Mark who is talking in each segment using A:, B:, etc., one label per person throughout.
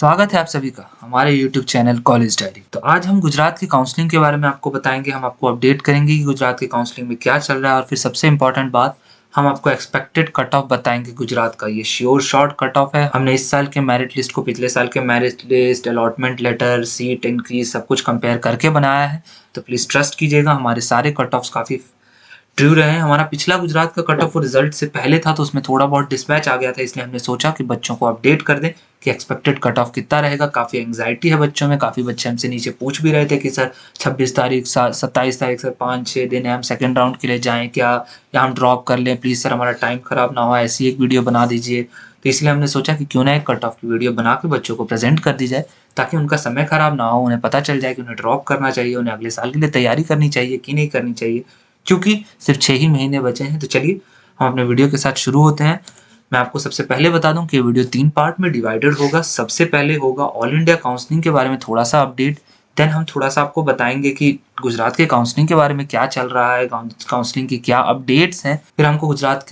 A: स्वागत है आप सभी का हमारे YouTube चैनल कॉलेज डायरी। तो आज हम गुजरात की काउंसलिंग के बारे में आपको बताएंगे। हम आपको अपडेट करेंगे कि गुजरात की काउंसलिंग में क्या चल रहा है और फिर सबसे इम्पोर्टेंट बात, हम आपको एक्सपेक्टेड कट ऑफ बताएंगे गुजरात का। ये श्योर शॉर्ट कट ऑफ है। हमने इस साल के मेरिट लिस्ट को पिछले साल के merit list, allotment letter, seat increase सब कुछ कंपेयर करके बनाया है। तो प्लीज़ ट्रस्ट कीजिएगा, हमारे सारे कट ऑफ्स काफ़ी ट्रू रहे हैं। हमारा पिछला गुजरात का कट ऑफ रिजल्ट से पहले था, तो उसमें थोड़ा बहुत डिस्पैच आ गया था, इसलिए हमने सोचा कि बच्चों को अपडेट कर दें कि एक्सपेक्टेड कट ऑफ कितना रहेगा। काफ़ी एंग्जाइटी है बच्चों में, काफ़ी बच्चे हमसे नीचे पूछ भी रहे थे कि सर 26 तारीख 27 तारीख सर 5-6 दिन है, हम सेकेंड राउंड के लिए जाएँ क्या, या हम ड्रॉप कर लें, प्लीज़ सर हमारा टाइम ख़राब ना हो, ऐसी एक वीडियो बना दीजिए। तो इसलिए हमने सोचा कि क्यों ना एक कट ऑफ की वीडियो बना के बच्चों को प्रेजेंट कर दी जाए, ताकि उनका समय ख़राब ना हो, उन्हें पता चल जाए कि उन्हें ड्रॉप करना चाहिए, उन्हें अगले साल के लिए तैयारी करनी चाहिए कि नहीं करनी चाहिए, क्योंकि सिर्फ 6 ही महीने बचे हैं। तो चलिए हम अपने वीडियो के साथ शुरू होते हैं। मैं आपको सबसे पहले बता दूं कि ये वीडियो 3 पार्ट में डिवाइडेड होगा। सबसे पहले होगा ऑल इंडिया काउंसलिंग के बारे में थोड़ा सा अपडेट, देन हम थोड़ा सा आपको बताएंगे कि गुजरात के काउंसलिंग के बारे में क्या चल रहा है, काउंसलिंग की क्या अपडेट्स हैं।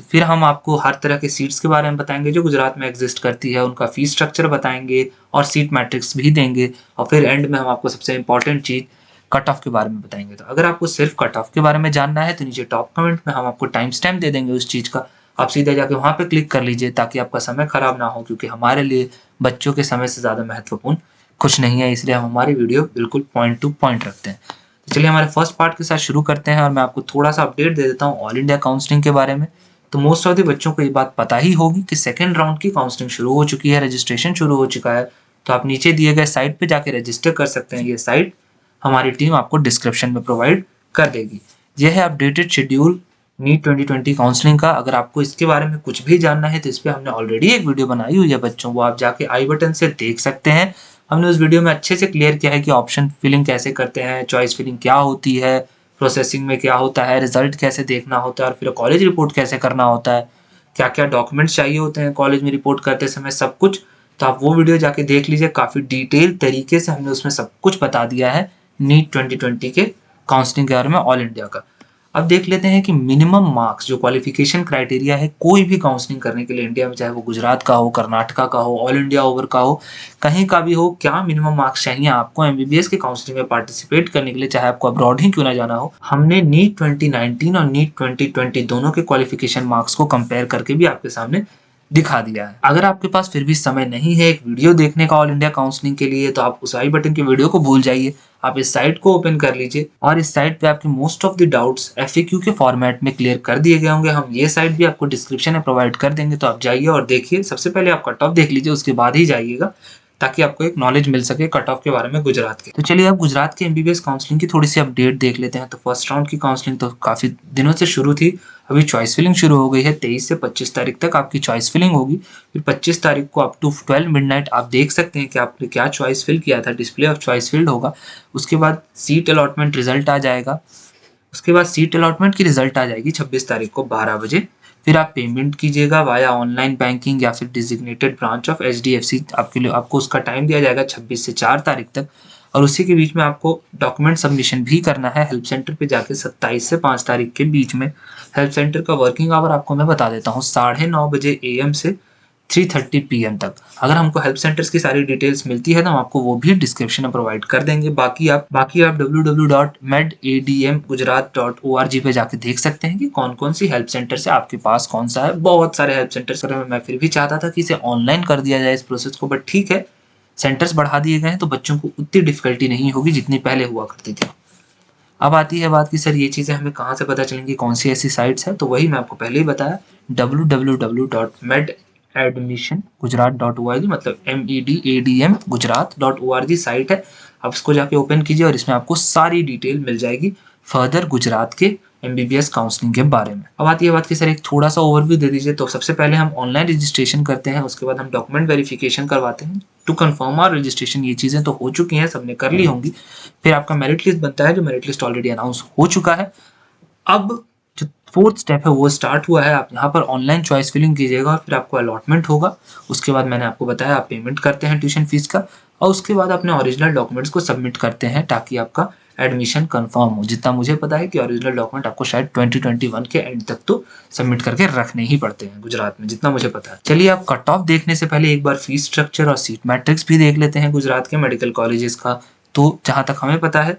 A: फिर हम आपको हर तरह के सीट्स के बारे में बताएंगे जो गुजरात में एग्जिस्ट करती है, उनका फीस स्ट्रक्चर बताएंगे और सीट मैट्रिक्स भी देंगे। और फिर एंड में हम आपको सबसे इंपॉर्टेंट चीज़ कट ऑफ के बारे में बताएंगे। तो अगर आपको सिर्फ कट ऑफ के बारे में जानना है तो नीचे टॉप कमेंट में हम आपको टाइम स्टैम्प दे देंगे उस चीज़ का, आप सीधे जाके वहाँ पे क्लिक कर लीजिए ताकि आपका समय खराब ना हो, क्योंकि हमारे लिए बच्चों के समय से ज़्यादा महत्वपूर्ण कुछ नहीं है, इसलिए हम हमारी वीडियो बिल्कुल पॉइंट टू पॉइंट रखते हैं। तो चलिए हमारे फर्स्ट पार्ट के साथ शुरू करते हैं और मैं आपको थोड़ा सा अपडेट दे देता हूँ ऑल इंडिया काउंसलिंग के बारे में। तो मोस्ट ऑफ द बच्चों को ये बात पता ही होगी कि सेकेंड राउंड की काउंसलिंग शुरू हो चुकी है, रजिस्ट्रेशन शुरू हो चुका है। तो आप नीचे दिए गए साइट पे जाके रजिस्टर कर सकते हैं। ये साइट हमारी टीम आपको डिस्क्रिप्शन में प्रोवाइड कर देगी। यह है अपडेटेड शेड्यूल नीट 2020 काउंसलिंग का। अगर आपको इसके बारे में कुछ भी जानना है तो इस पर हमने ऑलरेडी एक वीडियो बनाई हुई है बच्चों, वो आप जाके आई बटन से देख सकते हैं। हमने उस वीडियो में अच्छे से क्लियर किया है कि ऑप्शन फिलिंग कैसे करते हैं, चॉइस फिलिंग क्या होती है, प्रोसेसिंग में क्या होता है, रिजल्ट कैसे देखना होता है और फिर कॉलेज रिपोर्ट कैसे करना होता है, क्या क्या डॉक्यूमेंट्स चाहिए होते हैं कॉलेज में रिपोर्ट करते समय, सब कुछ। तो आप वो वीडियो जाके देख लीजिए, काफ़ी डिटेल तरीके से हमने उसमें सब कुछ बता दिया है नीट 2020 के काउंसलिंग के बारे में ऑल इंडिया का। अब देख लेते हैं कि मिनिमम मार्क्स जो क्वालिफिकेशन क्राइटेरिया है कोई भी काउंसलिंग करने के लिए इंडिया में, चाहे वो गुजरात का हो, कर्नाटका का हो, ऑल इंडिया ओवर का हो, कहीं का भी हो, क्या मिनिमम मार्क्स चाहिए आपको एमबीबीएस की काउंसलिंग में पार्टिसिपेट करने के लिए, चाहे आपको अब्रॉड ही क्यों ना जाना हो। हमने नीट 2019 और नीट 2020 दोनों के क्वालिफिकेशन मार्क्स को कंपेयर करके भी आपके सामने दिखा दिया है। अगर आपके पास फिर भी समय नहीं है एक वीडियो देखने का ऑल इंडिया काउंसलिंग के लिए, तो आप उस आई बटन की वीडियो को भूल जाइए, आप इस साइट को ओपन कर लीजिए और इस साइट पे आपके most of the doubts FAQ के फॉर्मेट में क्लियर कर दिए गए होंगे। हम ये साइट भी आपको डिस्क्रिप्शन में प्रोवाइड कर देंगे, तो आप जाइए और देखिए। सबसे पहले आप कट ऑफ देख लीजिए, उसके बाद ही जाइएगा, ताकि आपको एक नॉलेज मिल सके कट ऑफ के बारे में गुजरात के। तो चलिए अब गुजरात के एमबीबीएस काउंसलिंग की थोड़ी सी अपडेट देख लेते हैं। तो फर्स्ट राउंड की काउंसलिंग तो काफ़ी दिनों से शुरू थी, अभी चॉइस फिलिंग शुरू हो गई है। 23 से 25 तारीख तक आपकी चॉइस फिलिंग होगी। फिर 25 तारीख को अप टू 12 मिडनाइट आप देख सकते हैं कि आपने क्या चॉइस फिल किया था, डिस्प्ले ऑफ चॉइस फिल्ड होगा। उसके बाद सीट अलॉटमेंट रिजल्ट आ जाएगा। उसके बाद सीट अलॉटमेंट की रिजल्ट आ जाएगी 26 तारीख को 12 बजे। फिर आप पेमेंट कीजिएगा वाया ऑनलाइन बैंकिंग या फिर डिजिग्नेटेड ब्रांच ऑफ एचडीएफसी। आपके लिए आपको उसका टाइम दिया जाएगा 26 से 4 तारीख तक, और उसी के बीच में आपको डॉक्यूमेंट सबमिशन भी करना है हेल्प सेंटर पे जाके 27 से 5 तारीख के बीच में। हेल्प सेंटर का वर्किंग आवर आपको मैं बता देता हूँ, 9:30 बजे AM से 3:30 PM तक। अगर हमको हेल्प सेंटर्स की सारी डिटेल्स मिलती है तो हम आपको वो भी डिस्क्रिप्शन में प्रोवाइड कर देंगे। बाकी आप www.medadmgujarat.org पे जाके देख सकते हैं कि कौन कौन सी हेल्प सेंटर से आपके पास कौन सा है। बहुत सारे हेल्प सेंटर्स में मैं फिर भी चाहता था कि इसे ऑनलाइन कर दिया जाए इस प्रोसेस को, बट ठीक है, सेंटर्स बढ़ा दिए गए हैं तो बच्चों को उतनी डिफिकल्टी नहीं होगी जितनी पहले हुआ करती थी। अब आती है बात कि सर ये चीज़ें हमें कहाँ से पता चलेंगी, कौन सी ऐसी साइट्स हैं। तो वही मैं आपको पहले ही बताया, www.medadmissiongujarat.org, मतलब medadm gujarat.org साइट है। आप इसको जाके ओपन कीजिए और इसमें आपको सारी डिटेल मिल जाएगी फर्दर गुजरात के एमबीबीएस काउंसलिंग के बारे में। अब आती है बात कि सर एक थोड़ा सा ओवरव्यू दे दीजिए। तो सबसे पहले हम ऑनलाइन रजिस्ट्रेशन करते हैं, उसके बाद हम डॉक्यूमेंट वेरिफिकेशन करवाते हैं टू कंफर्म आवर रजिस्ट्रेशन। ये चीज़ें तो हो चुकी हैं, सबने कर ली होंगी। फिर आपका मेरिट लिस्ट बनता है, जो मेरिट लिस्ट ऑलरेडी अनाउंस हो चुका है। अब जो फोर्थ स्टेप है वो स्टार्ट हुआ है। आप यहाँ पर ऑनलाइन चॉइस फिलिंग कीजिएगा और फिर आपको अलॉटमेंट होगा। उसके बाद मैंने आपको बताया आप पेमेंट करते हैं ट्यूशन फीस का, और उसके बाद अपने ओरिजिनल डॉक्यूमेंट्स को सबमिट करते हैं ताकि आपका एडमिशन कंफर्म हो। जितना मुझे पता है कि ओरिजिनल डॉक्यूमेंट आपको शायद 2021 के एंड तक तो सबमिट करके रखने ही पड़ते हैं गुजरात में, जितना मुझे पता है। चलिए अब कट ऑफ देखने से पहले एक बार फीस स्ट्रक्चर और सीट मैट्रिक्स भी देख लेते हैं गुजरात के मेडिकल कॉलेजेस का। तो जहाँ तक हमें पता है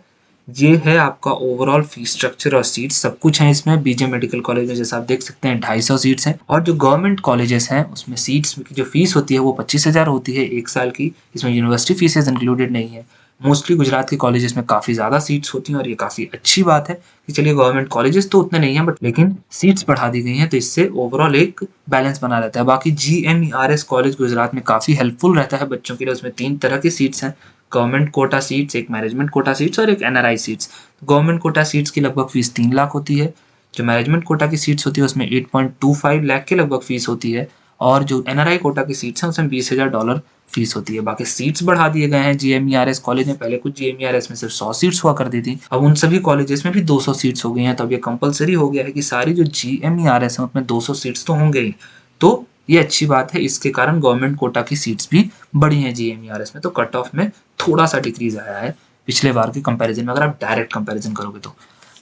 A: ये है आपका ओवरऑल फीस स्ट्रक्चर और सीट्स सब कुछ है इसमें। बीजे मेडिकल कॉलेज में जैसा आप देख सकते हैं 250 सीट्स हैं, और जो गवर्नमेंट कॉलेजेस हैं उसमें सीट्स की जो फीस होती है वो 25,000 होती है 1 साल की। इसमें यूनिवर्सिटी फीसेस इंक्लूडेड नहीं है। मोस्टली गुजरात के कॉलेजेस में काफ़ी ज़्यादा सीट्स होती हैं और ये काफ़ी अच्छी बात है कि चलिए गवर्नमेंट कॉलेजेस तो उतने नहीं हैं बट लेकिन सीट्स बढ़ा दी गई हैं, तो इससे ओवरऑल एक बैलेंस बना रहता है। बाकी GMERS कॉलेज गुजरात में काफ़ी हेल्पफुल रहता है बच्चों के लिए। उसमें 3 तरह की सीट्स हैं, गवर्नमेंट कोटा सीट्स, एक मैनेजमेंट कोटा सीट्स और एक NRI seats. Government Kota seats की लगभग फीस 3 लाख होती है। जो मैनेजमेंट कोटा की सीट्स होती है उसमें 8.25 लाख के लगभग फीस होती है, और जो NRI कोटा की सीट्स हैं उसमें $20,000 फीस होती है। बाकी सीट्स बढ़ा दिए गए हैं GMERS कॉलेज में। पहले कुछ GMERS में सिर्फ 100 सीट्स हुआ करती थी, अब उन सभी कॉलेजेस में भी 200 सीट्स हो गई हैं। तो अब ये कंपलसरी हो गया है कि सारी जो GMERS हैं उसमें 200 सीट्स तो होंगे ही। तो ये अच्छी बात है, इसके कारण गवर्नमेंट कोटा की सीट्स भी बढ़ी हैं GMERS में। तो कट ऑफ में थोड़ा सा डिक्रीज आया है पिछले बार के कंपैरिजन में, अगर आप डायरेक्ट कंपैरिजन करोगे तो।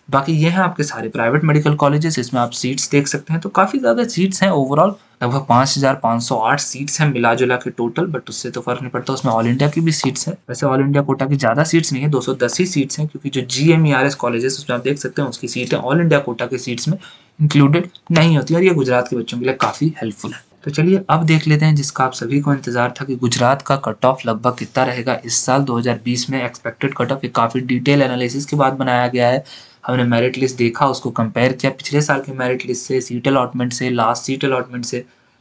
A: बाकी ये हैं आपके सारे प्राइवेट मेडिकल कॉलेजेस, इसमें आप सीट्स देख सकते हैं। तो काफ़ी ज़्यादा सीट्स हैं ओवरऑल, लगभग 5,508 सीट्स हैं मिला जुला के टोटल, बट उससे तो फर्क नहीं पड़ता। उसमें ऑल इंडिया की भी सीट्स हैं। वैसे ऑल इंडिया कोटा की ज़्यादा सीट्स नहीं है, 210 ही सीट्स हैं, क्योंकि जो GMERS कॉलेजेस उसमें आप देख सकते हैं उसकी सीटें ऑल इंडिया कोटा की सीट्स में इंक्लूडेड नहीं होती, और ये गुजरात के बच्चों के लिए काफ़ी हेल्पफुल है। तो चलिए अब देख लेते हैं जिसका आप सभी को इंतजार था कि गुजरात का कट ऑफ लगभग कितना रहेगा इस साल 2020 में। एक्सपेक्टेड कट ऑफ एक काफ़ी डिटेल एनालिसिस के बाद बनाया गया है। हमने मेरिट लिस्ट देखा, उसको कंपेयर किया पिछले साल के मेरिट लिस्ट से, सीट अलॉटमेंट से, लास्ट सीट अलॉटमेंट से,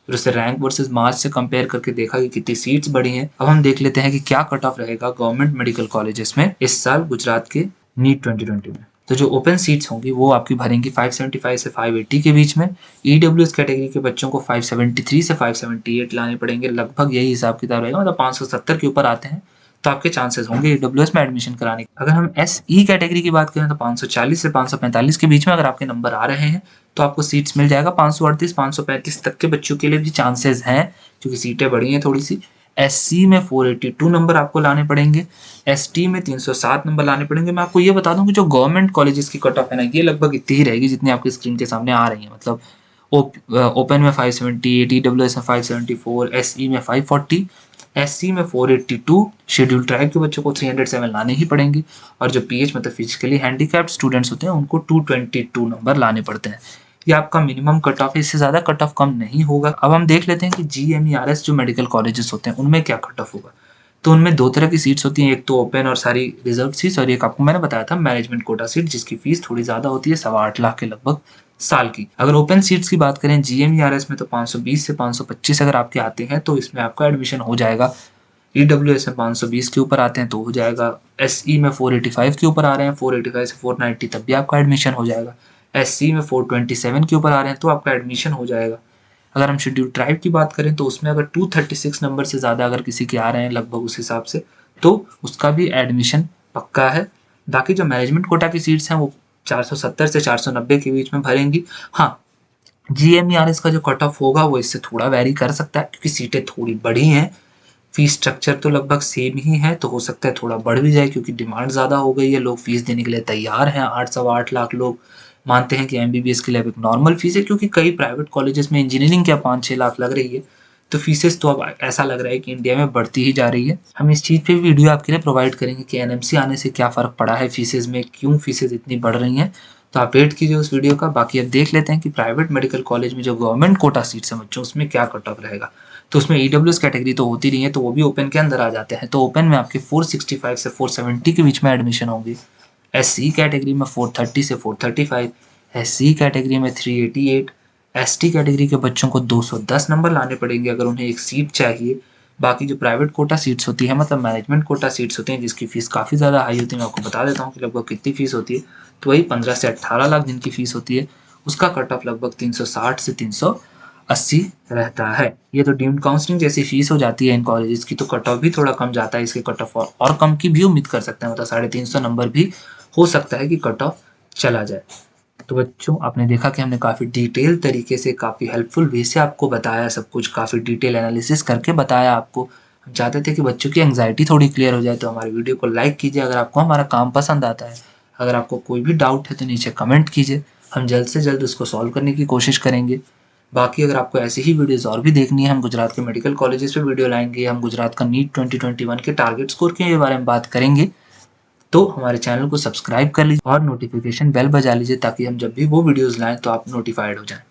A: फिर उससे रैंक वर्सेस मार्च से कंपेयर करके देखा कि कितनी सीट्स बढ़ी हैं। अब हम देख लेते हैं कि क्या कट ऑफ रहेगा गवर्नमेंट मेडिकल कॉलेजेस में इस साल गुजरात के नीट 2020 में। तो जो ओपन सीट्स होंगी वो आपकी भरेंगी 575 से 580 के बीच में। EWS कैटेगरी के बच्चों को 573 से 578 लाने पड़ेंगे, लगभग यही हिसाब किताब रहेगा, मतलब 570 के ऊपर आते हैं तो आपके चांसेस होंगे EWS में एडमिशन कराने के। अगर हम SE कैटेगरी की बात करें तो 540 से 545 के बीच में अगर आपके नंबर आ रहे हैं तो आपको सीट्स मिल जाएगा। 538 535 तक के बच्चों के लिए भी चांसेस हैं क्योंकि सीटें बढ़ी हैं थोड़ी सी। SC में 482 नंबर आपको लाने पड़ेंगे, ST में 307 नंबर लाने पड़ेंगे। मैं आपको ये बता दूं कि जो गवर्नमेंट कॉलेजेस की कट ऑफ है ना, ये लगभग इतनी ही रहेगी जितनी आपकी स्क्रीन के सामने आ रही है। मतलब ओपन में 578, EWS में 574, SE में 540, SC में 482, शेड्यूल ट्राइब के बच्चों को 307 लाने ही पड़ेंगे, और जो PH मतलब फिजिकली हैंडीकैप्ड स्टूडेंट्स होते हैं उनको 222 नंबर लाने पड़ते हैं। ये आपका मिनिमम कट ऑफ है, इससे ज़्यादा कट ऑफ कम नहीं होगा। अब हम देख लेते हैं कि GMERS जो मेडिकल कॉलेजेस होते हैं उनमें क्या कट ऑफ होगा। तो उनमें 2 तरह की सीट्स होती हैं, एक तो ओपन और सारी रिजर्व सीट्स, और एक आपको मैंने बताया था मैनेजमेंट कोटा सीट जिसकी फीस थोड़ी ज़्यादा होती है, 8.25 लाख के लगभग साल की। अगर ओपन सीट्स की बात करें GMERS में तो 520 से 525 अगर आपके आते हैं तो इसमें आपका एडमिशन हो जाएगा। EWS में 520 के ऊपर आते हैं तो हो जाएगा। SE में 485 के ऊपर आ रहे हैं, 485 से 490 तब भी आपका एडमिशन हो जाएगा। SC में 427 के ऊपर आ रहे हैं तो आपका एडमिशन हो जाएगा। अगर हम शेड्यूल ट्राइब की बात करें तो उसमें अगर 236 नंबर से ज़्यादा अगर किसी के आ रहे हैं लगभग उस हिसाब से तो उसका भी एडमिशन पक्का है। बाकी जो मैनेजमेंट कोटा की सीट्स हैं वो 470 से 490 के बीच में भरेंगी। हाँ, GMERS का जो कट ऑफ होगा वो इससे थोड़ा वेरी कर सकता है क्योंकि सीटें थोड़ी बड़ी हैं। फीस स्ट्रक्चर तो लगभग सेम ही है, तो हो सकता है थोड़ा बढ़ भी जाए क्योंकि डिमांड ज़्यादा हो गई है, लोग फीस देने के लिए तैयार हैं। 8 लाख लोग मानते हैं कि MBBS के लिए अब एक नॉर्मल फीस है, क्योंकि कई प्राइवेट कॉलेजेस में इंजीनियरिंग क्या 5-6 लाख लग रही है। तो फीसेस तो अब ऐसा लग रहा है कि इंडिया में बढ़ती ही जा रही है। हम इस चीज़ पे भी वीडियो आपके लिए प्रोवाइड करेंगे कि NMC आने से क्या फ़र्क पड़ा है फीसेस में, क्यों फीसेस इतनी बढ़ रही हैं। तो आप वेट कीजिए उस वीडियो का। बाकी अब देख लेते हैं कि प्राइवेट मेडिकल कॉलेज में जो गवर्नमेंट कोटा सीट्स हैं बच्चों उसमें क्या कट ऑफ रहेगा। तो उसमें EWS कैटेगरी तो होती नहीं है, तो वो भी ओपन के अंदर आ जाते हैं। तो ओपन में आपके 465 से 470 के बीच में एडमिशन होंगे। SC कैटेगरी में 430 से 435, SC कैटेगरी में 388, ST कैटेगरी के बच्चों को 210 नंबर लाने पड़ेंगे अगर उन्हें एक सीट चाहिए। बाकी जो प्राइवेट कोटा सीट्स होती है, मतलब मैनेजमेंट कोटा सीट्स होती हैं जिसकी फीस काफ़ी ज़्यादा हाई होती है, मैं आपको बता देता हूँ कि लगभग कितनी फीस होती है। तो वही 15 से 18 लाख जिनकी फीस होती है उसका कट ऑफ लगभग 360 से 380 रहता है। ये तो डीम्ड काउंसलिंग जैसी फीस हो जाती है इन कॉलेजेस की, तो कट ऑफ भी थोड़ा कम जाता है। इसके कट ऑफ और कम की भी उम्मीद कर सकते हैं, मतलब 350 नंबर भी हो सकता है कि कट ऑफ चला जाए। तो बच्चों आपने देखा कि हमने काफ़ी डिटेल तरीके से, काफ़ी हेल्पफुल वे से आपको बताया सब कुछ, काफ़ी डिटेल एनालिसिस करके बताया आपको। हम चाहते थे कि बच्चों की एंग्जाइटी थोड़ी क्लियर हो जाए, तो हमारे वीडियो को लाइक कीजिए। अगर आपको हमारा काम पसंद आता है अगर आपको कोई भी डाउट है तो नीचे कमेंट कीजिए, हम जल्द से जल्द उसको सॉल्व करने की कोशिश करेंगे। बाकी अगर आपको ऐसी ही वीडियोज़ और भी देखनी है, हम गुजरात के मेडिकल कॉलेजेस पे वीडियो लाएँगे, हम गुजरात का नीट 2021 के टारगेट स्कोर के बारे में बात करेंगे, तो हमारे चैनल को सब्सक्राइब कर लीजिए और नोटिफिकेशन बेल बजा लीजिए ताकि हम जब भी वो वीडियोज़ लाएँ तो आप नोटिफाइड हो जाएँ।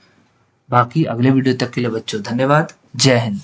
A: बाकी अगले वीडियो तक के लिए बच्चों धन्यवाद। जय हिंद।